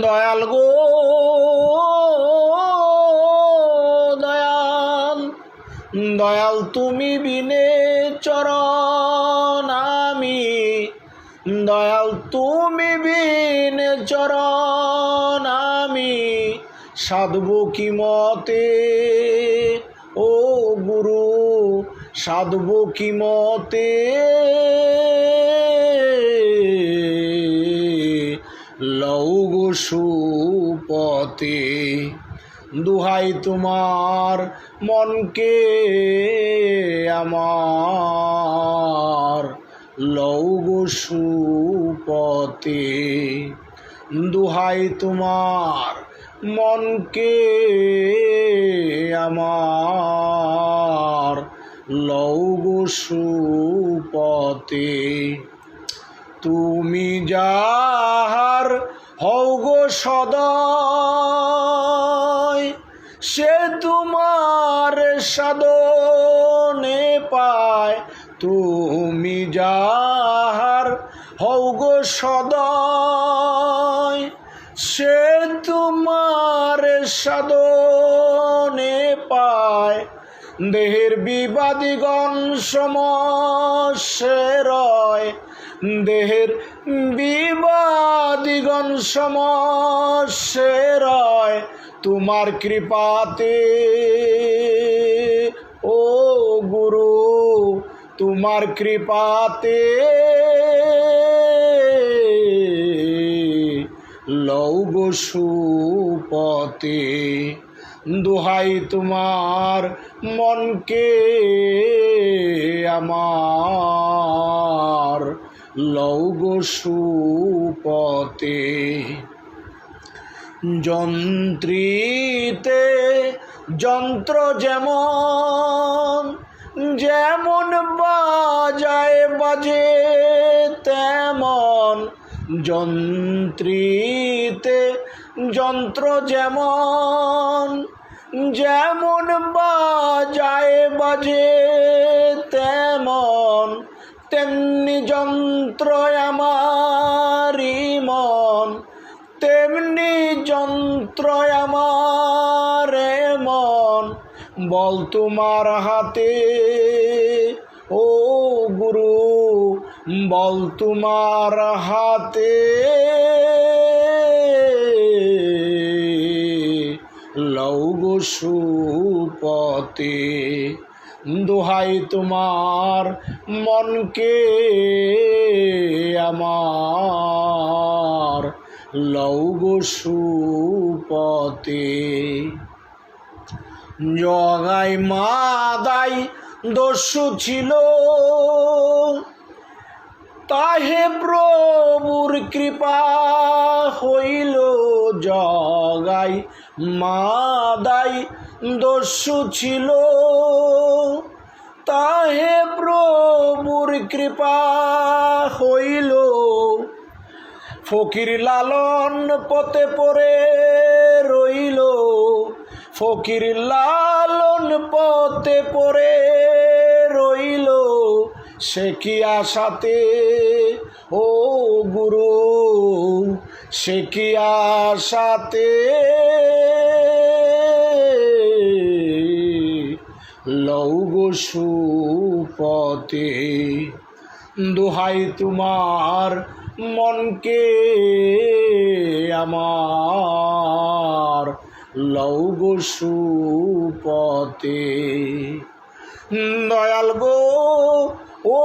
দয়াল গো দয়াল, দয়াল তুমি বিনে চরণ আমি, দয়াল তুমি বিনে চরণ আমি সাধব কি মতে, ও গুরু সাধব কি মতে। লও গো সুপতে, দুহাই তোমার মনকে আমার, লও গো সুপতে। দুহাই তোমার মনকে আমার, লও গো সুপতে। তুমি যাহার হও গো সদয়, সে তোমার সাধনে পায়। তুমি যাহার হও গো সদয়, সে তোমার সাধনে পায়। দেহের বিবাদীগণ সমস্যে রয়, দেহের বিবাদীগণ সমস্যে রয় তোমার কৃপাতে, ও গুরু তোমার কৃপাতে। লও গো সুপতে, দুহাই তোমার মনকে আমার, লও গো সুপতে। যন্ত্রীতে যন্ত্র যেমন, যেমন বাজায় বাজে তেমন। যন্ত্রীতে যন্ত্র যেমন, যেমন বাজায় বাজে তেমন। তেমনি যন্ত্র আমারি মন, তেমনি যন্ত্র আমার মন। বল তোমার হাতে, ও গুরু বল তোমার হাতে। লও গো সুপতে, দোহাই তোমার মনকে আমার, লও গো সুপতে। জগাই মাদাই দস্যু ছিল, তাহে প্রভুর কৃপা হইল। জগাই মাদাই দস্যু ছিল, তাহে প্রভুর কৃপা হইল। ফকির লালন পথে পড়ে রইল, ফকির লালন পথে পড়ে রইল। সে কি আশাতে, ও গুরু সে কি আশাতে। লও গো সুপতে, দোহাই তোমার মনকে আমার, লও গো সুপতে। দয়াল গো ও